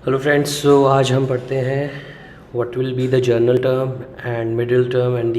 Hello friends, सो आज हम पढ़ते हैं what will be the general term and middle term and the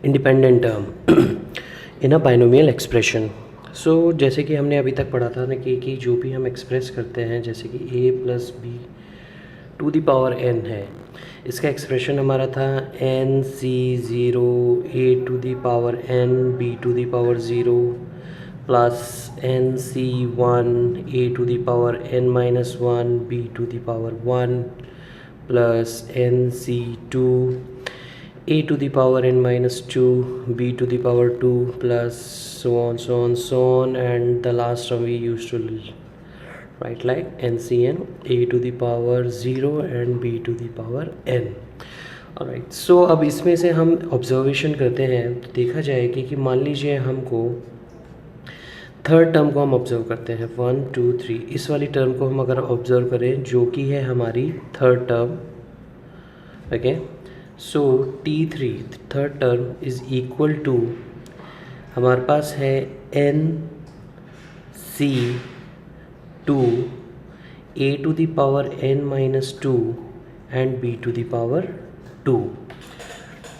independent term in a binomial expression. So जैसे कि हमने अभी तक पढ़ा था ना कि जो भी हम एक्सप्रेस करते हैं, जैसे कि a plus b to the power n है, इसका एक्सप्रेशन हमारा था n c zero a to the power n b to the power zero plus n c one a to the power n minus one b to the power one plus n c two a to the power n minus two b to the power two plus so on and the last term we used to write like ncn a to the power 0 and b to the power n। alright, so अब इसमें से हम observation करते हैं तो देखा जाएगी कि मान लीजिए हमको थर्ड टर्म को हम ऑब्जर्व करते हैं 1 2 3। इस वाली टर्म को हम अगर ऑब्जर्व करें जो कि है हमारी third term, okay. So t3 third term is equal to हमारे पास है n c two a to the power n minus two and b to the power two.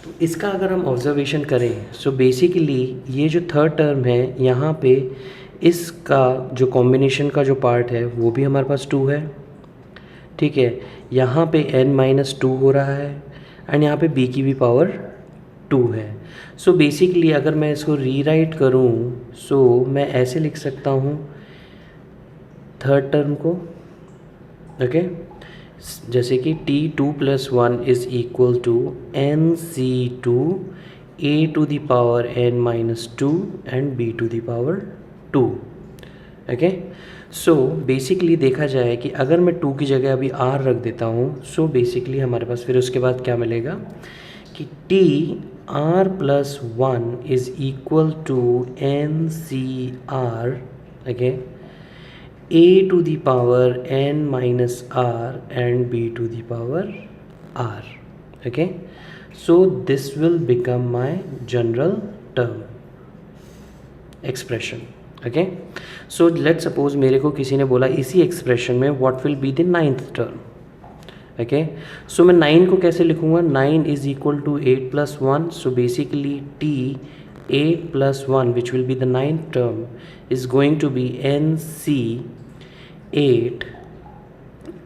तो इसका अगर हम ऑब्जर्वेशन करें सो बेसिकली ये जो थर्ड टर्म है यहाँ पे इसका जो कॉम्बिनेशन का जो पार्ट है वो भी हमारे पास 2 है, ठीक है। यहाँ पे n माइनस टू हो रहा है एंड यहाँ पे b की भी पावर 2 है। सो बेसिकली अगर मैं इसको रीराइट करूँ सो मैं ऐसे लिख सकता हूँ थर्ड टर्म को, ओके। जैसे कि t2 plus one is equal to n c two a to the power n minus two and b to the power two, okay. So basically देखा जाए कि अगर मैं 2 की जगह अभी r रख देता हूँ सो बेसिकली हमारे पास फिर उसके बाद क्या मिलेगा कि t r plus one is equal to n c r, okay, a to the power n minus r and b to the power r, okay. So this will become my general term expression, okay. So let's suppose मेरे को किसी ने बोला इसी expression में what will be the ninth term, okay. So मैं 9 को कैसे लिखूँगा, 9 is equal to 8 plus 1, so basically t 8 plus 1 which will be the ninth term is going to be nc 8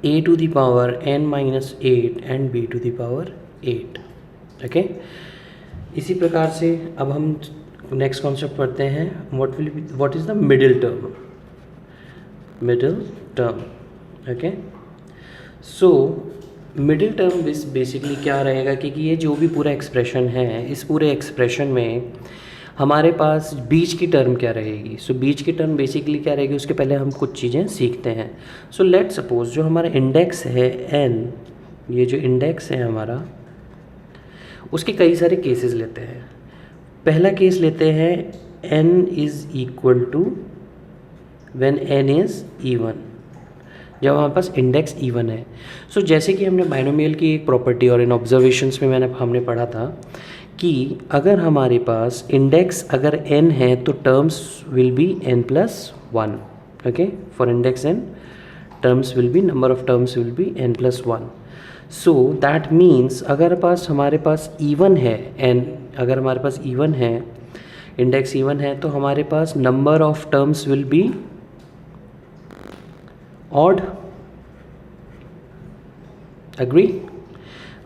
a to the power n minus 8 and b to the power 8, okay. इसी प्रकार से अब हम next concept पढ़ते हैं what is the middle term, okay. So middle term basically क्या रहेगा कि ये जो भी पूरा एक्सप्रेशन है, इस पूरे एक्सप्रेशन में हमारे पास बीच की टर्म क्या रहेगी। सो बीच की टर्म बेसिकली क्या रहेगी, उसके पहले हम कुछ चीज़ें सीखते हैं। सो लेट सपोज जो हमारा इंडेक्स है n, ये जो इंडेक्स है हमारा, उसके कई सारे केसेस लेते हैं। पहला केस लेते हैं n is equal to when n is even, जब हमारे पास इंडेक्स इवन है। सो जैसे कि हमने बाइनोमियल की एक प्रॉपर्टी और इन ऑब्जर्वेशंस में हमने पढ़ा था कि अगर हमारे पास इंडेक्स अगर n है तो terms will be n plus one, okay. For index n terms will be number of terms will be n plus one. So that means अगर हमारे पास इवन है n, अगर हमारे पास इवन है, इंडेक्स इवन है, तो हमारे पास number of terms will be odd, agree,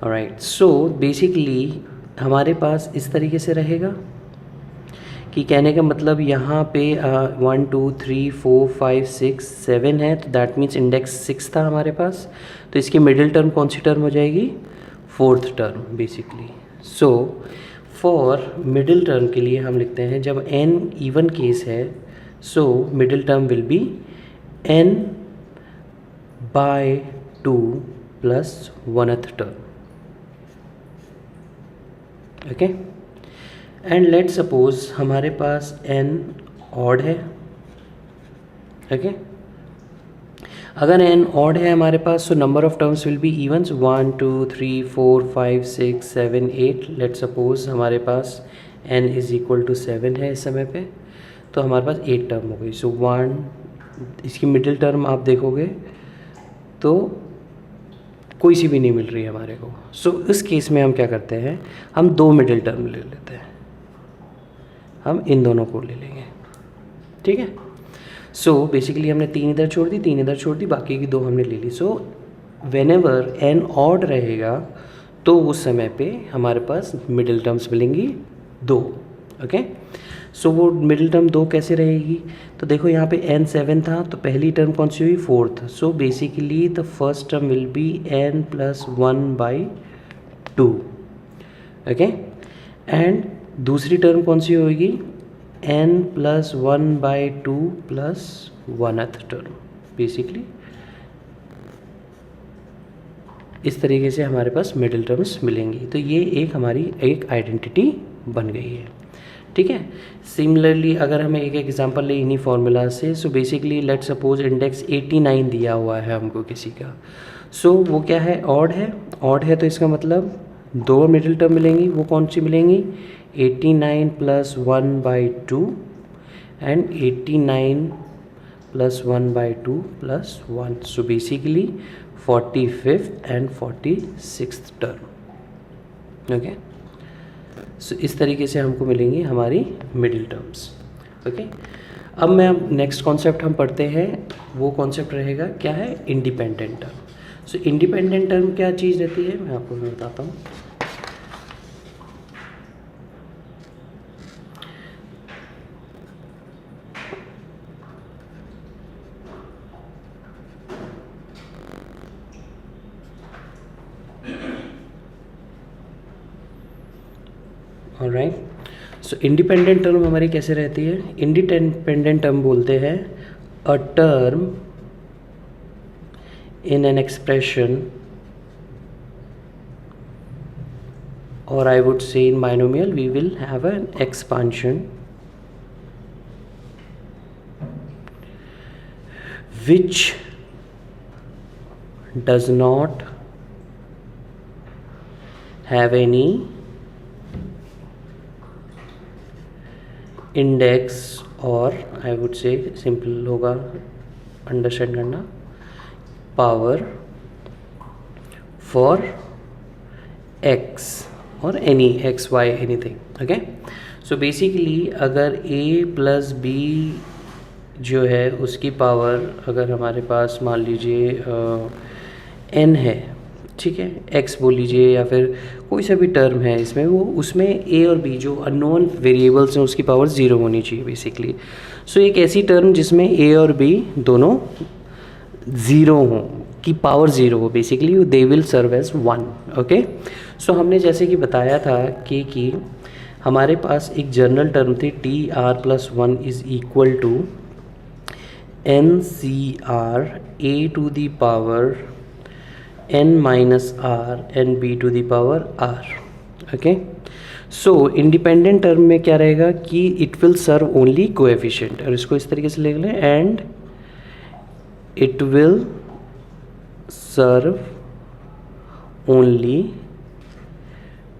alright. So basically हमारे पास इस तरीके से रहेगा कि कहने का मतलब यहाँ पे 1 2 3 4 5 6 7 है, तो दैट मीन्स इंडेक्स 6 था हमारे पास, तो इसकी मिडिल टर्म कौन सी टर्म हो जाएगी, fourth term basically. So for middle term के लिए हम लिखते हैं जब n इवन केस है so middle term will be n by 2 plus 1th term, okay. And let suppose हमारे पास n ऑड है, ओके। अगर n ऑड है हमारे पास so number of terms will be evens 1 2 3 4 5 6 7 8। Let suppose हमारे पास n इज़ इक्वल टू 7 है इस समय पे, तो हमारे पास 8 टर्म हो गई। सो 1, इसकी मिडिल टर्म आप देखोगे तो कोई सी भी नहीं मिल रही है हमारे को। सो इस केस में हम क्या करते हैं, हम दो मिडिल टर्म ले लेते हैं, हम इन दोनों को ले लेंगे, ठीक है। सो बेसिकली हमने 3 इधर छोड़ दी, 3 इधर छोड़ दी, बाकी की 2 हमने ले ली। सो व्हेनेवर n ऑड रहेगा तो उस समय पे हमारे पास मिडिल टर्म्स मिलेंगी 2, ओके। सो वो मिडिल टर्म 2 कैसे रहेगी, तो देखो यहाँ पे n 7 था तो पहली टर्म कौन सी हुई, 4th। So basically the first term will be n + 1/2, okay. And दूसरी टर्म कौन सी होगी, n + 1/2 + 1th टर्म। बेसिकली इस तरीके से हमारे पास मिडिल टर्म्स मिलेंगी। तो ये एक हमारी एक आइडेंटिटी बन गई है, ठीक है। सिमिलरली अगर हमें एक एग्जांपल ले इन्हीं फॉर्मूला से, so basically let suppose index 89 दिया हुआ है हमको किसी का। सो वो क्या है, ऑड है, ऑड है तो इसका मतलब 2 मिडिल टर्म मिलेंगी। वो कौन सी मिलेंगी, 89 + 1/2 and 89 + 1/2 + 1। So basically 45th and 46th term, okay. So इस तरीके से हमको मिलेंगी हमारी मिडिल टर्म्स, ओके। अब नेक्स्ट कॉन्सेप्ट हम पढ़ते हैं, वो कॉन्सेप्ट रहेगा क्या है, independent term. So independent term क्या चीज़ रहती है, मैं आपको बताता हूँ। ऑलराइट, सो इंडिपेंडेंट टर्म हमारी कैसे रहती है, इंडिपेंडेंट टर्म बोलते हैं a term in an expression, और I would say in binomial we will have an expansion which does not have any index, और I would say simple होगा अंडरस्टैंड करना, पावर फॉर x और any x y anything, okay. So basically अगर a + b जो है उसकी power अगर हमारे पास मान लीजिए n है, ठीक है, x बोल लीजिए या फिर कोई सा भी टर्म है इसमें, वो उसमें a और b जो अननोन वेरिएबल्स हैं उसकी पावर 0 होनी चाहिए बेसिकली। सो एक ऐसी टर्म जिसमें a और b दोनों 0 हों, की पावर 0 हो, basically they will serve as 1, okay. So हमने जैसे कि बताया था कि हमारे पास एक जनरल टर्म थी TR + 1 = NCR a⁻n - r and b⁻r, okay. So independent term में क्या रहेगा कि it will serve only coefficient, और इसको इस तरीके से लिख लें, and it will serve only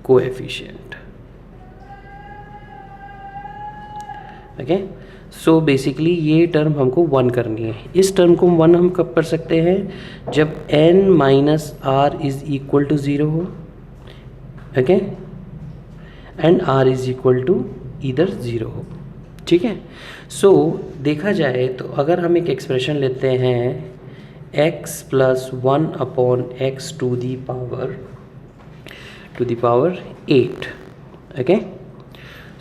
coefficient, okay. So basically ये टर्म हमको 1 करनी है। इस टर्म को 1 हम कब कर सकते हैं, जब n - r = 0 हो, ओके, एंड r = ईदर 0 हो, ठीक है। सो देखा जाए तो अगर हम एक एक्सप्रेशन लेते हैं x + 1/x to the power 8, okay.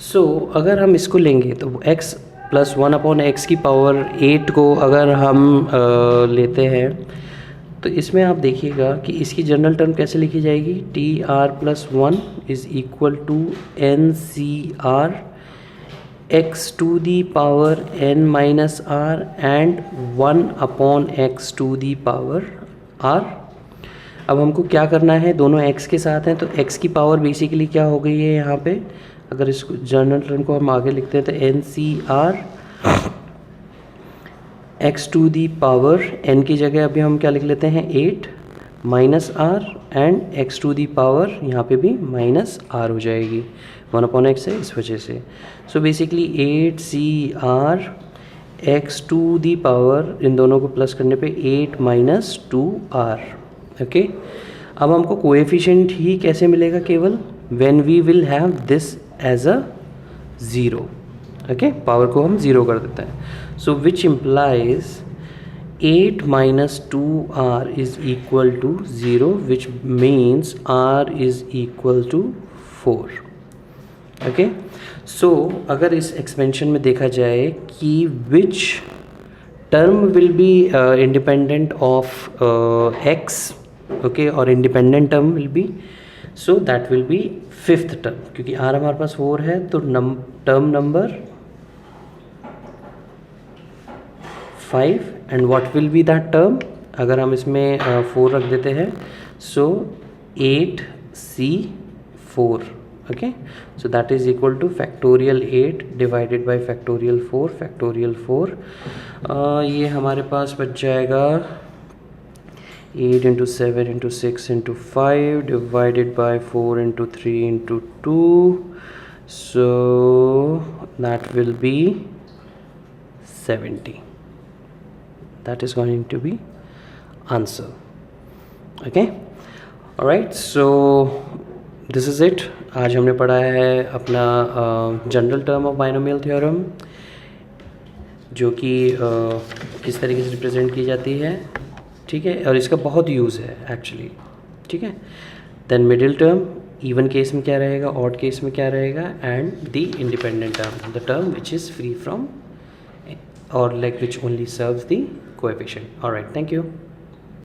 So अगर हम इसको लेंगे तो x + 1/x की पावर 8 को अगर हम लेते हैं तो इसमें आप देखिएगा कि इसकी जनरल टर्म कैसे लिखी जाएगी, TR + 1 = NCR x to the power n minus r and 1/x to the power r। अब हमको क्या करना है, दोनों x के साथ हैं तो x की पावर बेसिकली क्या हो गई है यहाँ पे, अगर इसको जनरल टर्म को हम आगे लिखते हैं तो NCR x to the power n की जगह अभी हम क्या लिख लेते हैं 8 minus r and x to the power यहाँ पे भी माइनस r हो जाएगी, 1/x है इस वजह से। So basically 8CR x to the power, इन दोनों को प्लस करने पे 8 माइनस 2r। ओके, अब हमको कोएफिशिएंट ही कैसे मिलेगा, केवल when we will have this as a zero. Okay, power को हम ज़ीरो कर देते हैं। So which implies 8 minus 2r is equal to 0, which means r is equal to 4। Okay, so अगर इस एक्सपेंशन में देखा जाए कि which term will be independent of x, okay, और independent term will be, so that will be fifth term, क्योंकि r हमारे पास 4 है तो term number 5, and what will B that term, अगर हम इसमें 4 रख देते हैं, सो 8c4। Okay, so that is equal two factorial 8 divided by factorial 4, factorial 4। ये हमारे पास बच जाएगा 8 into 7 into 6 into 5 divided by 4 into 3 into 2, so that will B 70. That is going to be answer. Okay, all right, so this is it. आज हमने पढ़ा है अपना general term of binomial theorem, जो कि किस तरीके से रिप्रेजेंट की जाती है, ठीक है, और इसका बहुत यूज़ है एक्चुअली, ठीक है। Then middle term, even case में क्या रहेगा, ऑड केस में क्या रहेगा, and the independent term, the term which is free from or like which only serves the coefficient. All right, thank you.